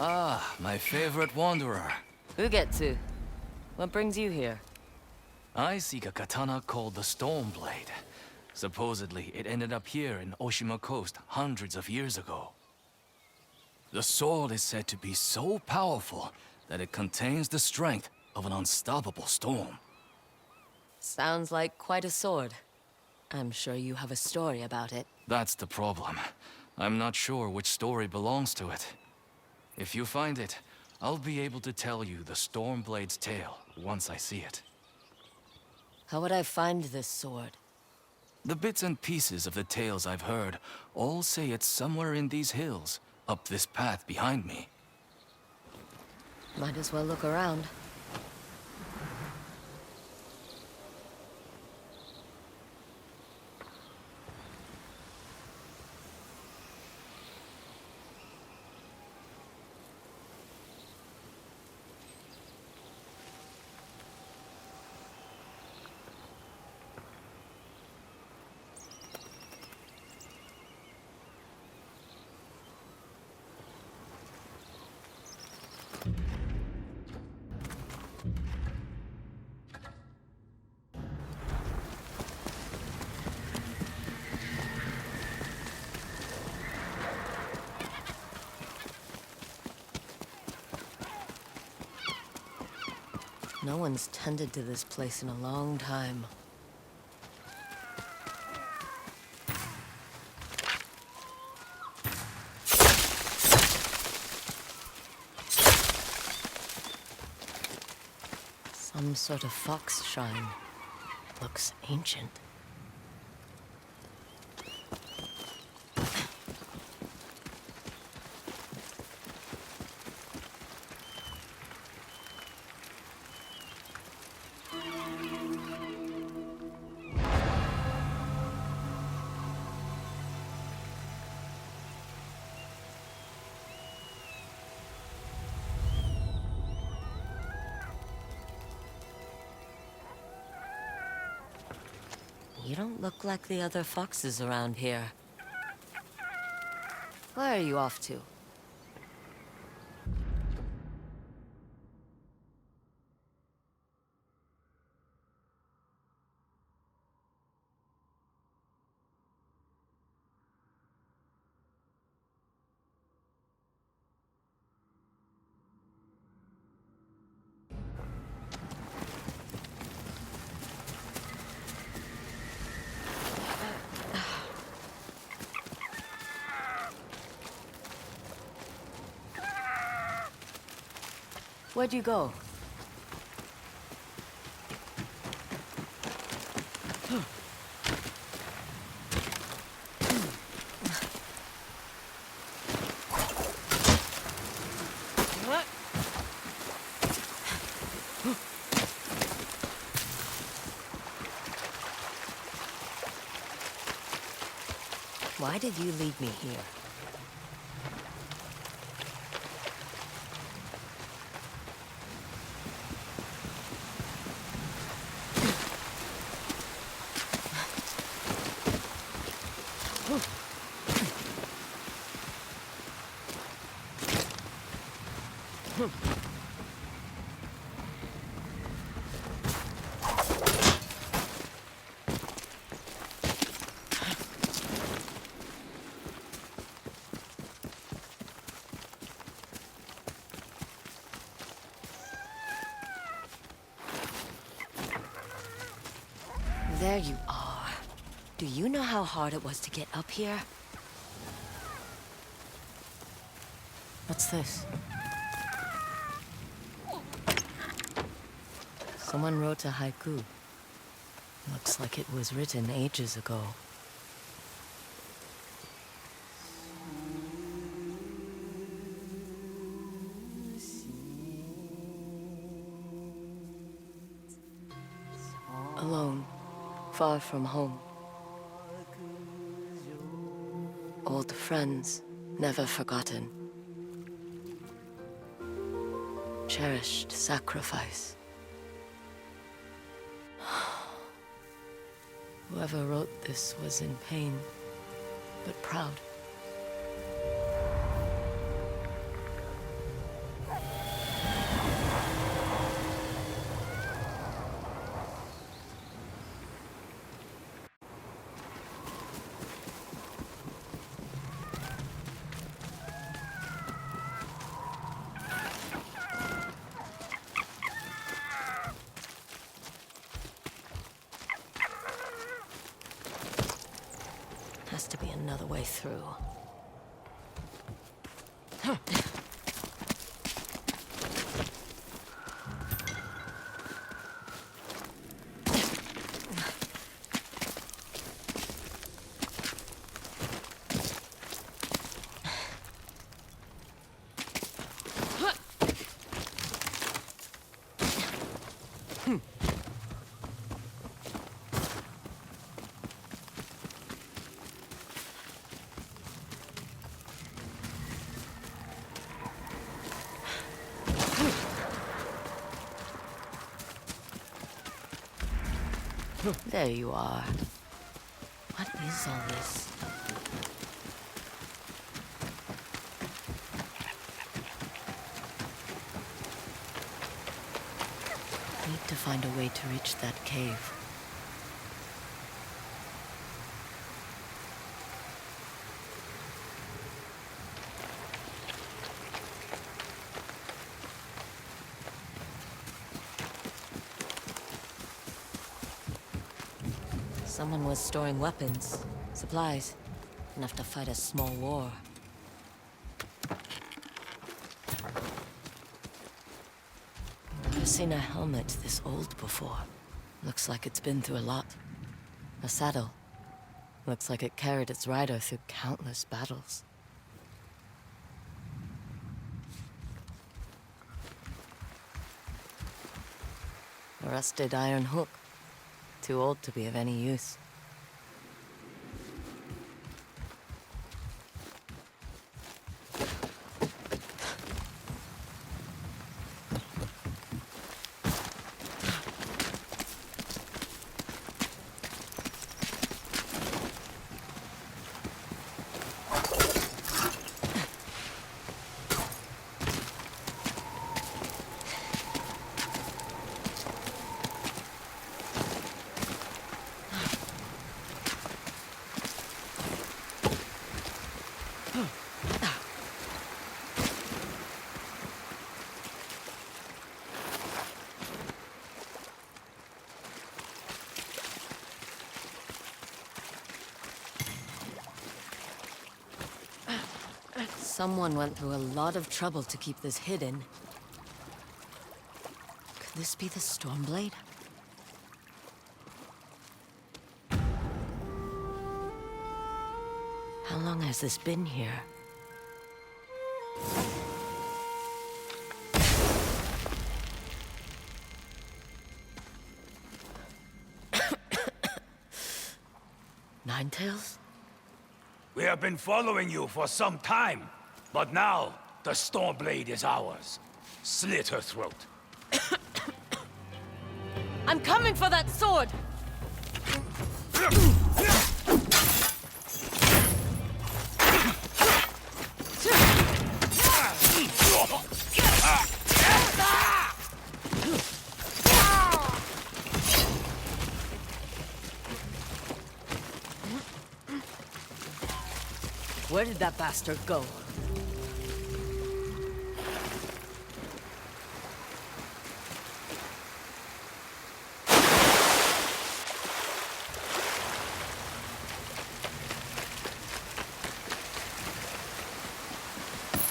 Ah, my favorite wanderer. Ugetsu, what brings you here? I seek a katana called the Stormblade. Supposedly, it ended up here in Oshima Coast hundreds of years ago. The sword is said to be so powerful that it contains the strength of an unstoppable storm. Sounds like quite a sword. I'm sure you have a story about it. That's the problem. I'm not sure which story belongs to it. If you find it, I'll be able to tell you the Stormblade's tale once I see it. How would I find this sword? The bits and pieces of the tales I've heard all say it's somewhere in these hills, up this path behind me. Might as well look around. No one's tended to this place in a long time. Some sort of fox shrine. Looks ancient. You don't look like the other foxes around here. Where are you off to? Where'd you go? Why did you lead me here? There you are. Do you know how hard it was to get up here? What's this? Someone wrote a haiku. Looks like it was written ages ago. Alone, far from home. Old friends, never forgotten. Cherished sacrifice. Whoever wrote this was in pain, but proud. to be another way through. There you are. What is all this? Need to find a way to reach that cave. Someone was storing weapons, supplies, enough to fight a small war. Never seen a helmet this old before. Looks like it's been through a lot. A saddle. Looks like it carried its rider through countless battles. A rusted iron hook. Too old to be of any use. Someone went through a lot of trouble to keep this hidden. Could this be the Stormblade? How long has this been here? Ninetales? We have been following you for some time, but now the Stormblade is ours. Slit her throat. I'm coming for that sword! Where did that bastard go?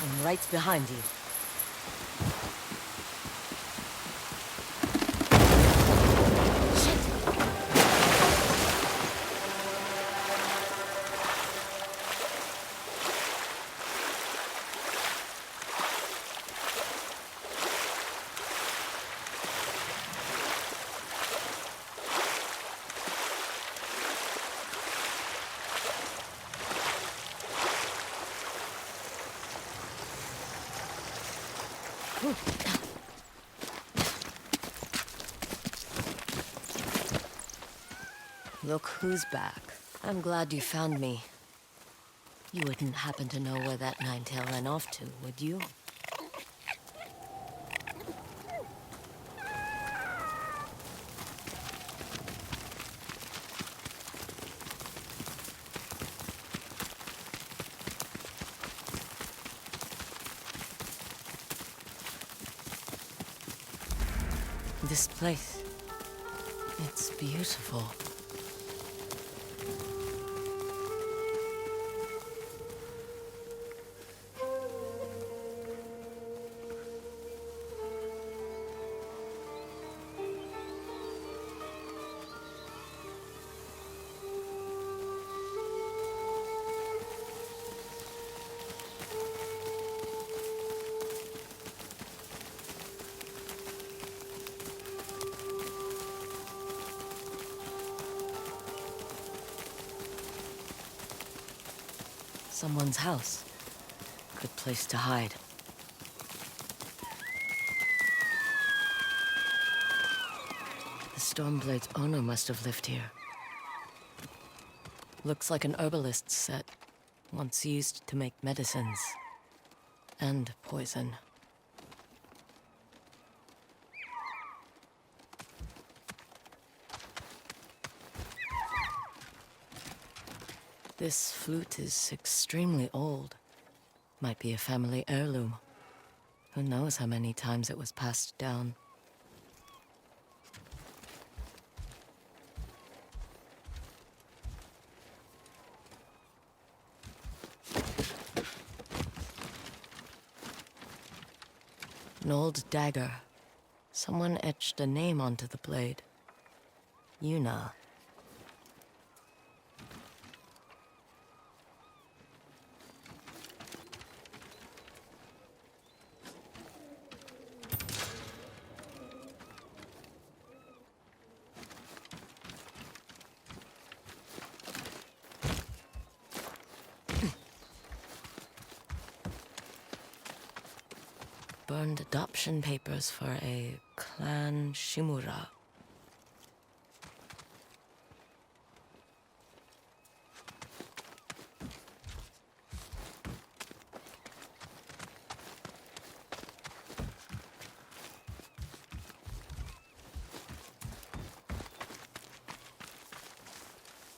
I'm right behind you. Look who's back. I'm glad you found me. You wouldn't happen to know where that Ninetail ran off to, would you? This place, it's beautiful. Someone's house. Good place to hide. The Stormblade's owner must have lived here. Looks like an herbalist's set, once used to make medicines. And poison. This flute is extremely old. Might be a family heirloom. Who knows how many times it was passed down. An old dagger. Someone etched a name onto the blade. Yuna. Burned adoption papers for a clan Shimura.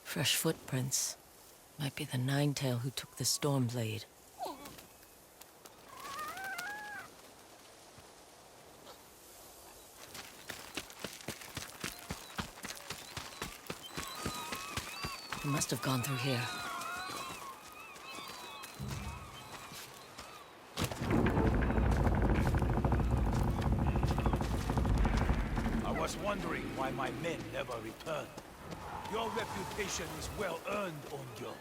Fresh footprints. Might be the Ninetail who took the Stormblade. He must have gone through here. I was wondering why my men never returned. Your reputation is well earned, Onryō.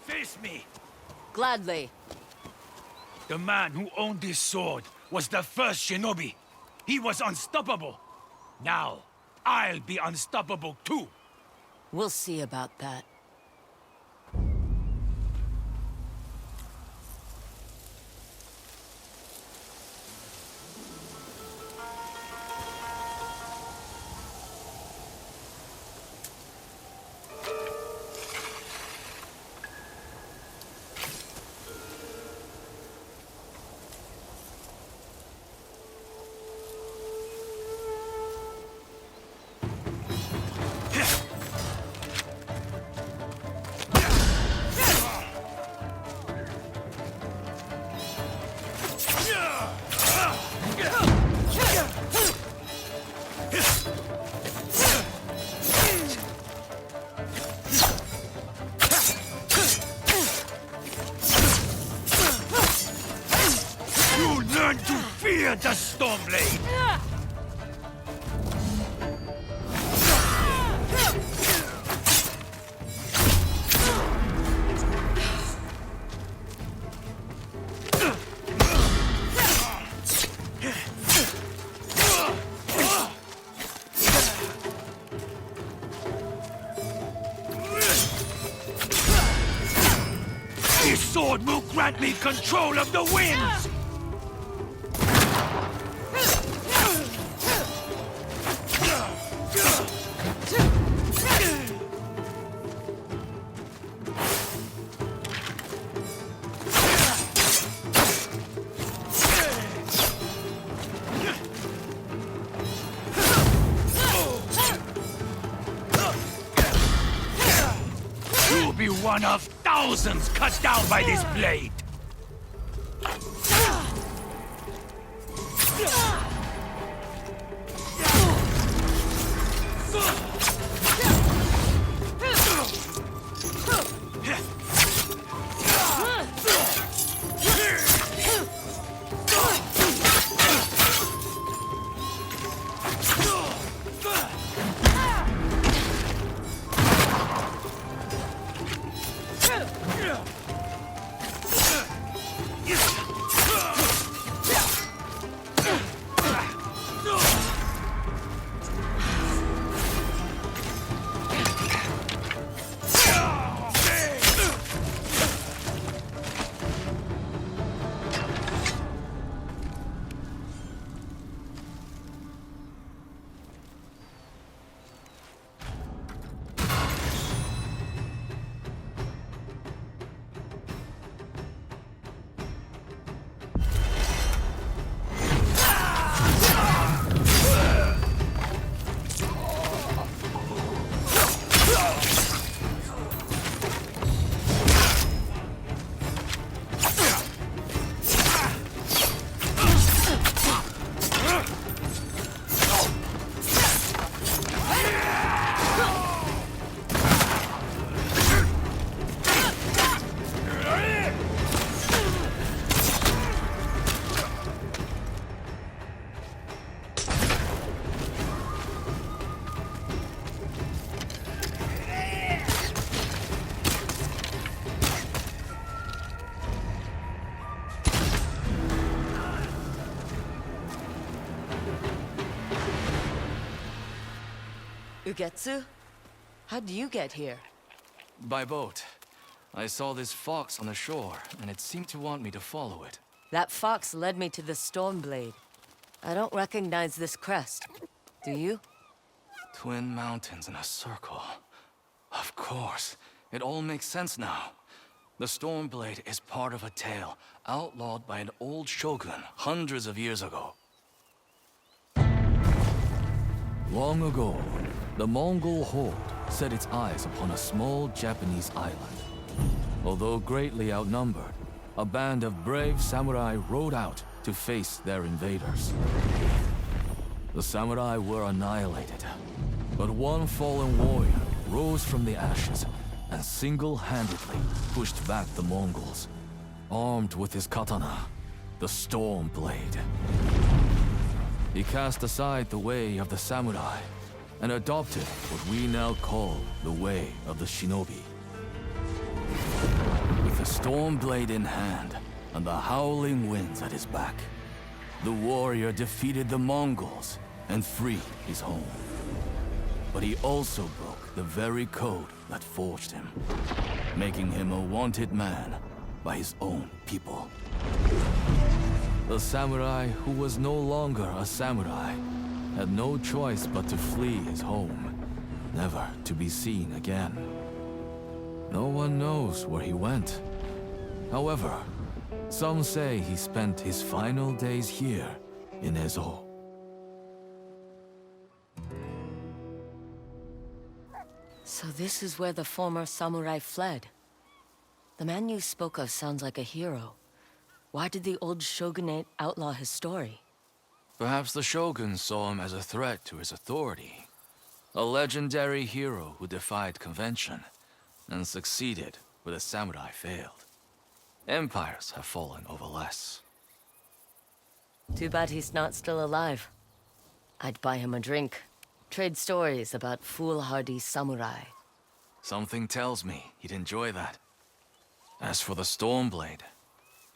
Face me! Gladly. The man who owned this sword was the first shinobi. He was unstoppable. Now, I'll be unstoppable too. We'll see about that. Learn to fear the Stormblade! This sword will grant me control of the winds! You'll be one of thousands cut down by this blade! Ugetsu? How'd you get here? By boat. I saw this fox on the shore, and it seemed to want me to follow it. That fox led me to the Stormblade. I don't recognize this crest. Do you? Twin mountains in a circle. Of course. It all makes sense now. The Stormblade is part of a tale outlawed by an old shogun hundreds of years ago. Long ago, the Mongol horde set its eyes upon a small Japanese island. Although greatly outnumbered, a band of brave samurai rode out to face their invaders. The samurai were annihilated, but one fallen warrior rose from the ashes and single-handedly pushed back the Mongols, armed with his katana, the Stormblade. He cast aside the way of the samurai and adopted what we now call the way of the shinobi. With the Stormblade in hand and the howling winds at his back, the warrior defeated the Mongols and freed his home. But he also broke the very code that forged him, making him a wanted man by his own people. The samurai who was no longer a samurai had no choice but to flee his home, never to be seen again. No one knows where he went. However, some say he spent his final days here in Ezo. So this is where the former samurai fled. The man you spoke of sounds like a hero. Why did the old shogunate outlaw his story? Perhaps the shogun saw him as a threat to his authority. A legendary hero who defied convention and succeeded where the samurai failed. Empires have fallen over less. Too bad he's not still alive. I'd buy him a drink. Trade stories about foolhardy samurai. Something tells me he'd enjoy that. As for the Stormblade,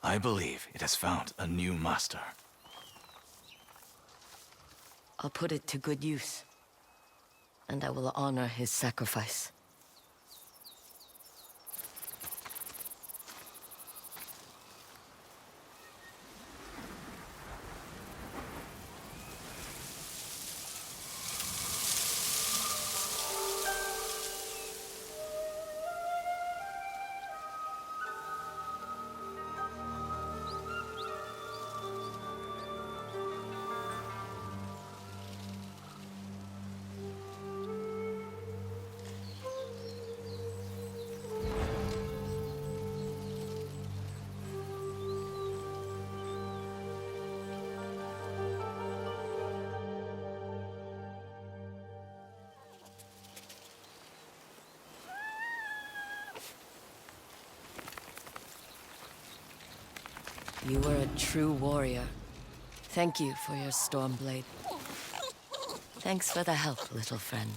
I believe it has found a new master. I'll put it to good use. And I will honor his sacrifice. You were a true warrior. Thank you for your Stormblade. Thanks for the help, little friend.